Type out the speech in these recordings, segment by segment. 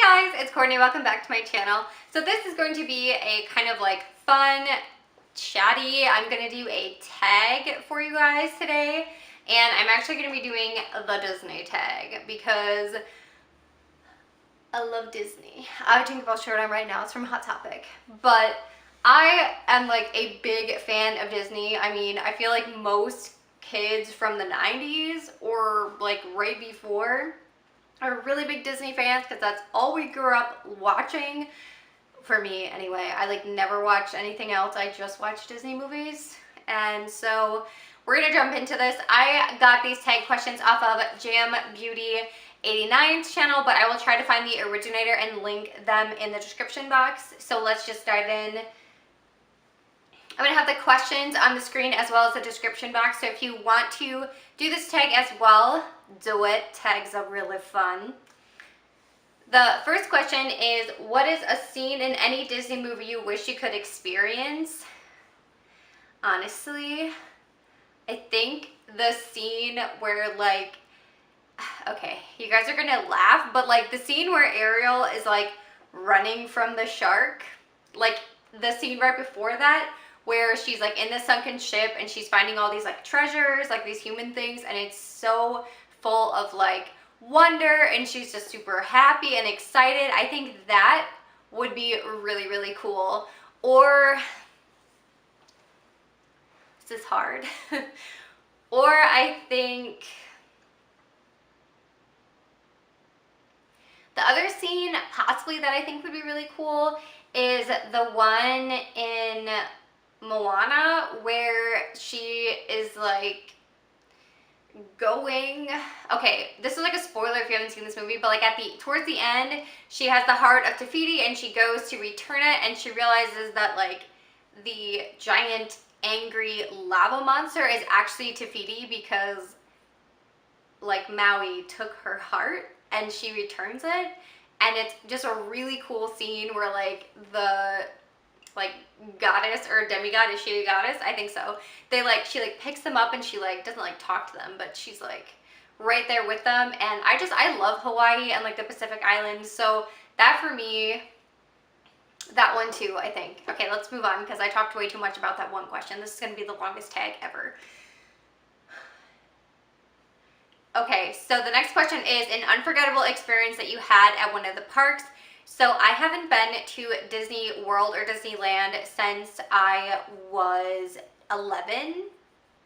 Hey guys, it's Courtney. Welcome back to my channel. So this is going to be a kind of like fun, chatty, I'm going to do a tag for you guys today. And I'm actually going to be doing the Disney tag because I love Disney. I have a Tinkerbell shirt on right now. It's from Hot Topic. But I am like a big fan of Disney. I mean, I feel like most kids from the 90s or like right before are really big Disney fans because that's all we grew up watching. For me anyway, I like never watched anything else. I just watched Disney movies. And so we're gonna jump into this. I got these tag questions off of Jam Beauty 89's channel, but I will try to find the originator and link them in the description box. So let's just dive in. I'm going to have the questions on the screen as well as the description box. So if you want to do this tag as well, do it. Tags are really fun. The first question is, what is a scene in any Disney movie you wish you could experience? Honestly, I think the scene where like, okay, you guys are going to laugh, but like the scene where Ariel is like running from the shark, like the scene right before that, where she's like in the sunken ship and she's finding all these like treasures, like these human things, and it's so full of like wonder and she's just super happy and excited. I think that would be really, really cool. Or, this is hard. Or I think the other scene possibly that I think would be really cool is the one in Moana where she is like going, okay, this is like a spoiler if you haven't seen this movie, but like towards the end, she has the heart of Te Fiti and she goes to return it and she realizes that like the giant angry lava monster is actually Te Fiti because like Maui took her heart and she returns it. And it's just a really cool scene where like the like goddess or demigod, is she a goddess? I think so. They like, she like picks them up and she like doesn't like talk to them, but she's like right there with them. And I love Hawaii and like the Pacific Islands. So that for me, that one too, I think. Okay, let's move on because I talked way too much about that one question. This is going to be the longest tag ever. Okay, so the next question is an unforgettable experience that you had at one of the parks. So I haven't been to Disney World or Disneyland since I was 11.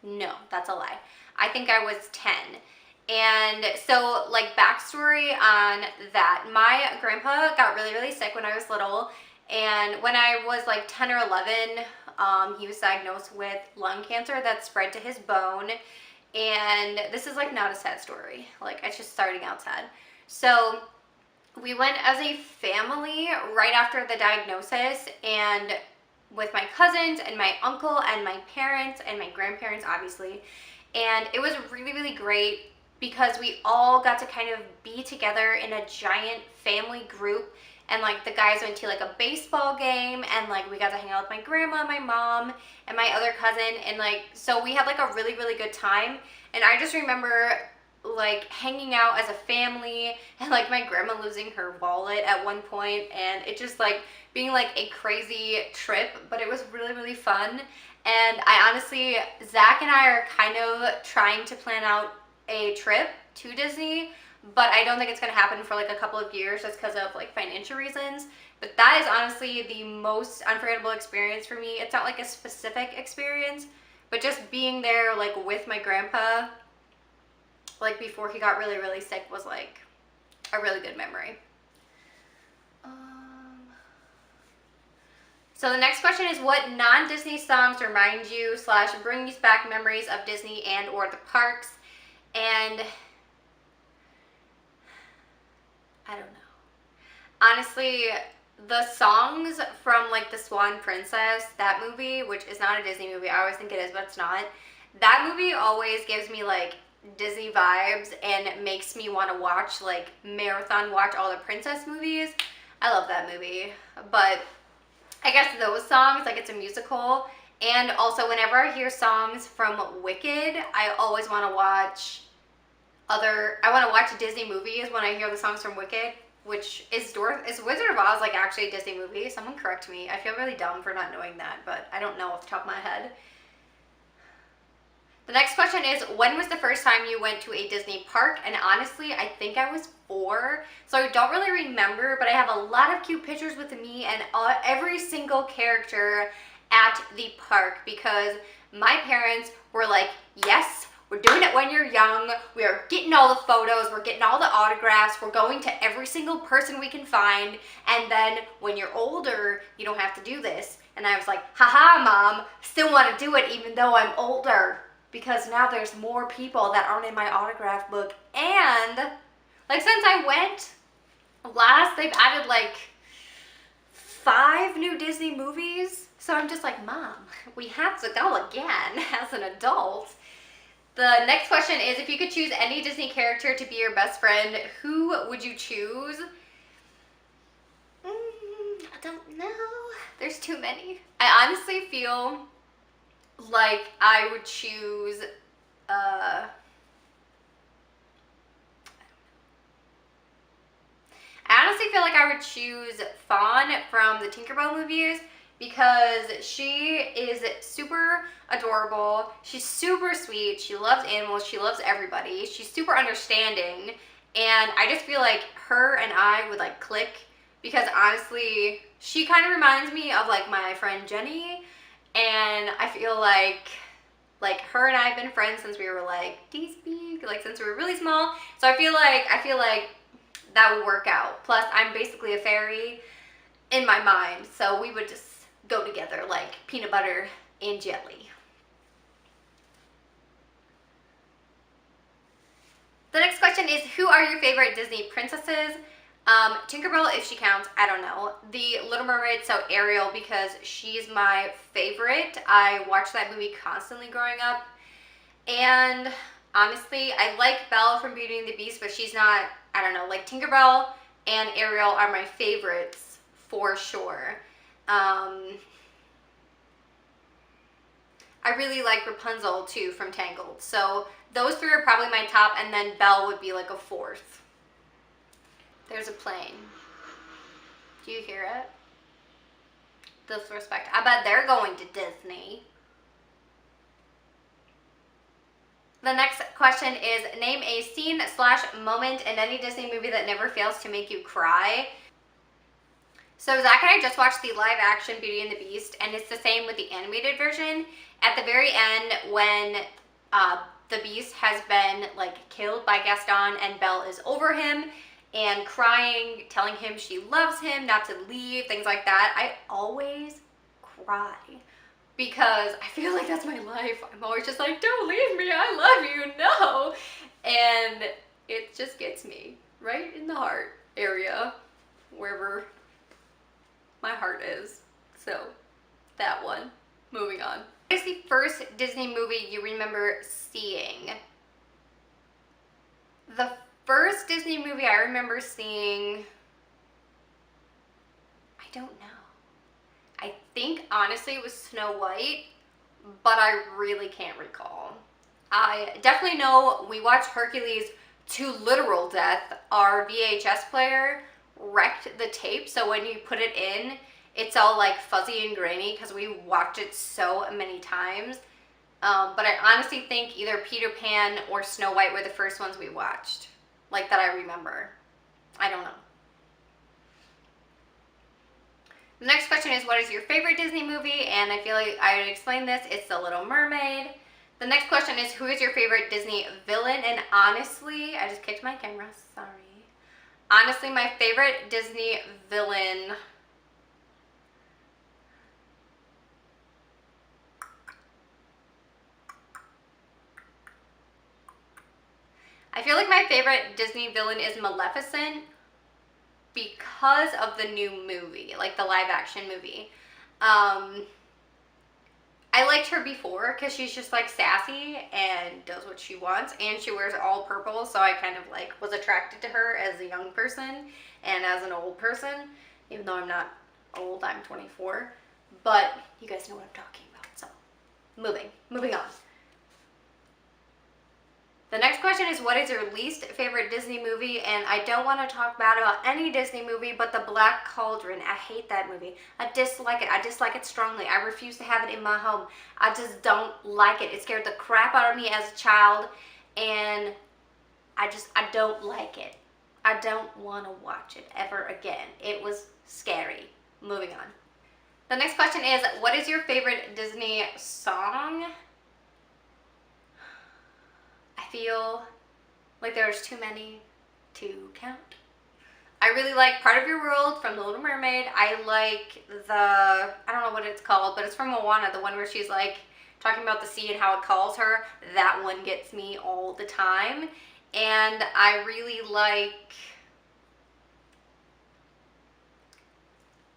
No, that's a lie. I think I was 10. And so like backstory on that, my grandpa got really, really sick when I was little. And when I was like 10 or 11, he was diagnosed with lung cancer that spread to his bone. And this is like not a sad story. Like it's just starting out sad. So we went as a family right after the diagnosis and with my cousins and my uncle and my parents and my grandparents, obviously. And it was really, really great because we all got to kind of be together in a giant family group. And like the guys went to like a baseball game and like we got to hang out with my grandma, my mom, and my other cousin. And like, so we had like a really, really good time. And I just remember like hanging out as a family and like my grandma losing her wallet at one point, and it just like being like a crazy trip, but it was really, really fun. And I honestly, Zach and I are kind of trying to plan out a trip to Disney, but I don't think it's going to happen for like a couple of years just because of like financial reasons. But that is honestly the most unforgettable experience for me. It's not like a specific experience, but just being there like with my grandpa like before he got really, really sick was like a really good memory. So the next question is, what non-Disney songs remind you / bring you back memories of Disney and or the parks? And I don't know. Honestly, the songs from like The Swan Princess, that movie, which is not a Disney movie, I always think it is, but it's not. That movie always gives me like Disney vibes and makes me want to watch like marathon watch all the princess movies. I love that movie. But I guess those songs, like it's a musical, and also whenever I hear songs from Wicked, I always want to watch Disney movies when I hear the songs from Wicked. which is Wizard of Oz like actually a Disney movie? Someone correct me. I feel really dumb for not knowing that, but I don't know off the top of my head. The next question is, when was the first time you went to a Disney park? And honestly, I think I was 4, so I don't really remember, but I have a lot of cute pictures with me and every single character at the park because my parents were like, yes, we're doing it when you're young. We are getting all the photos. We're getting all the autographs. We're going to every single person we can find. And then when you're older, you don't have to do this. And I was like, haha, Mom, still want to do it even though I'm older. Because now there's more people that aren't in my autograph book. And, like, since I went last, they've added, like, 5 new Disney movies. So I'm just like, Mom, we have to go again as an adult. The next question is, if you could choose any Disney character to be your best friend, who would you choose? I don't know. There's too many. I honestly feel like I would choose I honestly feel like I would choose Fawn from the Tinkerbell movies because she is super adorable. She's super sweet. She loves animals. She loves everybody. She's super understanding. And I just feel like her and I would like click because honestly, she kind of reminds me of like my friend Jenny. And I feel like her and I have been friends since we were like this big, like since we were really small. So I feel like that would work out. Plus, I'm basically a fairy in my mind, so we would just go together like peanut butter and jelly. The next question is, who are your favorite Disney princesses? Tinkerbell, if she counts, I don't know. The Little Mermaid, so Ariel, because she's my favorite. I watched that movie constantly growing up. And honestly, I like Belle from Beauty and the Beast, but she's not, I don't know, like Tinkerbell and Ariel are my favorites for sure. I really like Rapunzel too from Tangled. So those 3 are probably my top, and then Belle would be like a 4th. There's a plane. Do you hear it? Disrespect. I bet they're going to Disney. The next question is, name a scene/moment in any Disney movie that never fails to make you cry. So Zach and I just watched the live action Beauty and the Beast, and it's the same with the animated version. At the very end, when the Beast has been like killed by Gaston and Belle is over him and crying, telling him she loves him, not to leave, things like that, I always cry. Because I feel like that's my life. I'm always just like, don't leave me, I love you, no. And it just gets me right in the heart area, wherever my heart is. So that one. Moving on. What is the first Disney movie you remember seeing? The first Disney movie I remember seeing, I don't know. I think honestly it was Snow White, but I really can't recall. I definitely know we watched Hercules to literal death. Our VHS player wrecked the tape, so when you put it in, it's all like fuzzy and grainy because we watched it so many times. But I honestly think either Peter Pan or Snow White were the first ones we watched, like that I remember. I don't know. The next question is, what is your favorite Disney movie? And I feel like I already explained this. It's The Little Mermaid. The next question is, who is your favorite Disney villain? And honestly, I just kicked my camera, sorry. Honestly, my favorite Disney villain, I feel like my favorite Disney villain is Maleficent because of the new movie, like the live action movie. I liked her before because she's just like sassy and does what she wants, and she wears all purple, so I kind of like was attracted to her as a young person and as an old person, even though I'm not old, I'm 24, but you guys know what I'm talking about. So moving on. The next question is, what is your least favorite Disney movie? And I don't want to talk bad about any Disney movie, but The Black Cauldron. I hate that movie. I dislike it. I dislike it strongly. I refuse to have it in my home. I just don't like it. It scared the crap out of me as a child, and I don't like it. I don't want to watch it ever again. It was scary. Moving on. The next question is, what is your favorite Disney song? I feel like there's too many to count. I really like Part of Your World from The Little Mermaid. I like I don't know what it's called, but it's from Moana, the one where she's like talking about the sea and how it calls her. That one gets me all the time. And I really like...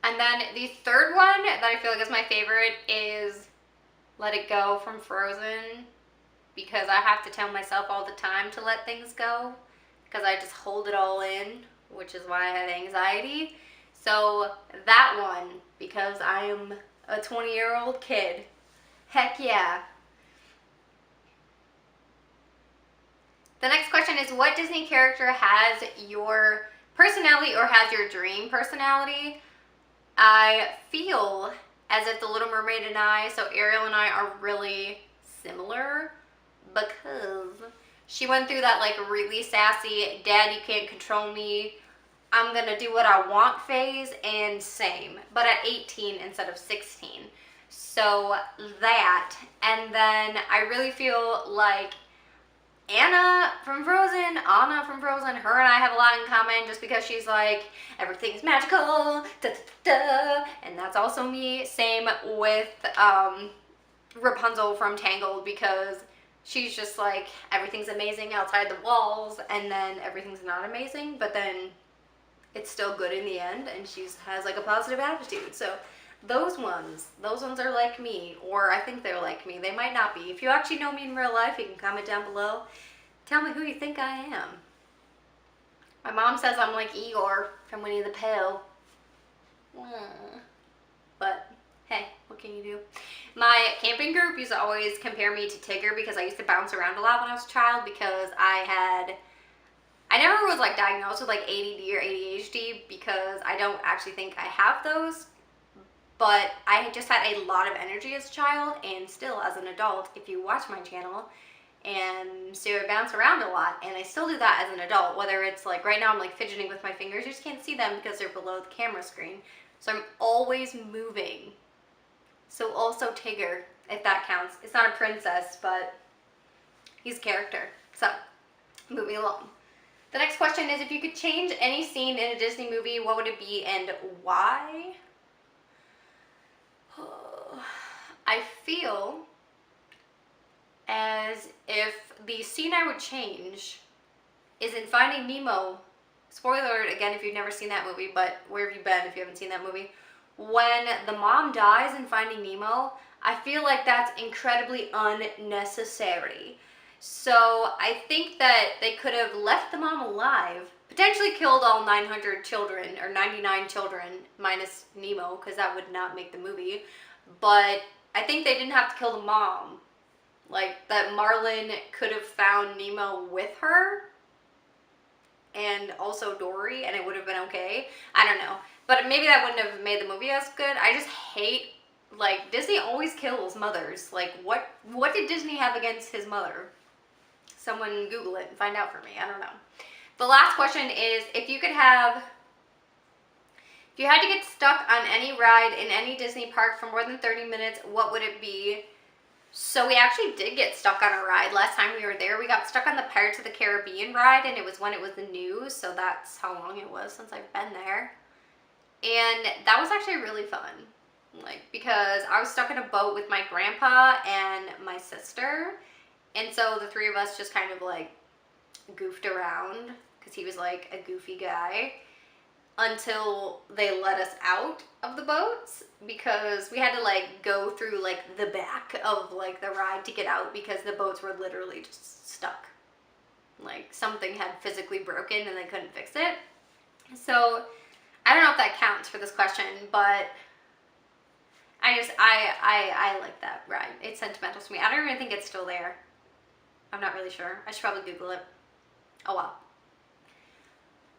And then the third one that I feel like is my favorite is Let It Go from Frozen, because I have to tell myself all the time to let things go, because I just hold it all in, which is why I have anxiety. So that one, because I am a 20-year-old kid. Heck yeah. The next question is, what Disney character has your personality or has your dream personality? I feel as if The Little Mermaid and I, so Ariel and I, are really similar, because she went through that like really sassy, dad, you can't control me, I'm gonna do what I want phase, and same, but at 18 instead of 16. So that, and then I really feel like Anna from Frozen, her and I have a lot in common, just because she's like, everything's magical, da, da, da, and that's also me. Same with Rapunzel from Tangled, because she's just like, everything's amazing outside the walls, and then everything's not amazing, but then it's still good in the end, and she has like a positive attitude. So those ones are like me, or I think they're like me. They might not be. If you actually know me in real life, you can comment down below. Tell me who you think I am. My mom says I'm like Eeyore from Winnie the Pooh. But hey, what can you do? My camping group used to always compare me to Tigger, because I used to bounce around a lot when I was a child, because I never was like diagnosed with like ADD or ADHD, because I don't actually think I have those. But I just had a lot of energy as a child, and still as an adult, if you watch my channel. And so I bounce around a lot, and I still do that as an adult, whether it's like right now I'm like fidgeting with my fingers. You just can't see them because they're below the camera screen. So I'm always moving. So also Tigger, if that counts. It's not a princess, but he's a character. So moving along. The next question is, if you could change any scene in a Disney movie, what would it be and why? I feel as if the scene I would change is in Finding Nemo. Spoiler alert again if you've never seen that movie, but where have you been if you haven't seen that movie? When the mom dies in Finding Nemo, I feel like that's incredibly unnecessary. So I think that they could have left the mom alive, potentially killed all 900 children, or 99 children, minus Nemo, because that would not make the movie. But I think they didn't have to kill the mom. Like, that Marlin could have found Nemo with her, and also Dory, and it would have been okay. I don't know. But maybe that wouldn't have made the movie as good. I just hate, like, Disney always kills mothers. Like, what did Disney have against his mother? Someone Google it and find out for me. I don't know. The last question is, if you had to get stuck on any ride in any Disney park for more than 30 minutes, what would it be? So we actually did get stuck on a ride last time we were there. We got stuck on the Pirates of the Caribbean ride, and it was when it was new, so that's how long it was since I've been there. And that was actually really fun. Like, because I was stuck in a boat with my grandpa and my sister, and so the three of us just kind of like goofed around, because he was like a goofy guy, until they let us out of the boats, because we had to like go through like the back of like the ride to get out, because the boats were literally just stuck. Like, something had physically broken and they couldn't fix it. So I don't know if that counts for this question, but I like that ride. It's sentimental to me. I don't even think it's still there. I'm not really sure. I should probably Google it. Oh well.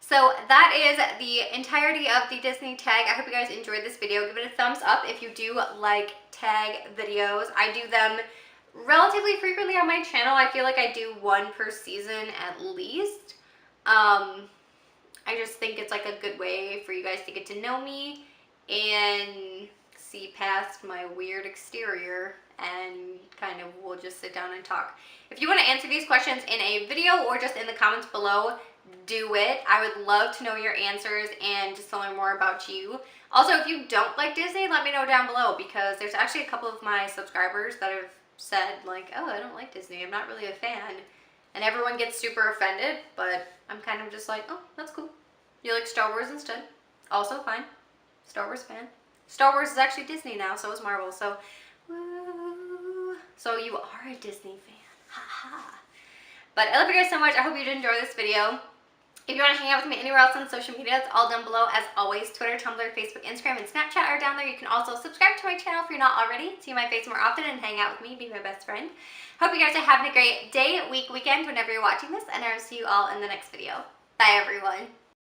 So that is the entirety of the Disney tag. I hope you guys enjoyed this video. Give it a thumbs up if you do like tag videos. I do them relatively frequently on my channel. I feel like I do one per season at least. I just think it's like a good way for you guys to get to know me and see past my weird exterior, and kind of we'll just sit down and talk. If you want to answer these questions in a video or just in the comments below, do it. I would love to know your answers and just to learn more about you. Also, if you don't like Disney, let me know down below, because there's actually a couple of my subscribers that have said like, oh, I don't like Disney, I'm not really a fan. And everyone gets super offended, but I'm kind of just like, oh, that's cool. You like Star Wars instead? Also fine. Star Wars fan. Star Wars is actually Disney now, so is Marvel, so woo. So you are a Disney fan. Ha ha. But I love you guys so much. I hope you did enjoy this video. If you want to hang out with me anywhere else on social media, it's all down below. As always, Twitter, Tumblr, Facebook, Instagram, and Snapchat are down there. You can also subscribe to my channel if you're not already. See my face more often and hang out with me, be my best friend. Hope you guys are having a great day, week, weekend, whenever you're watching this, and I will see you all in the next video. Bye, everyone.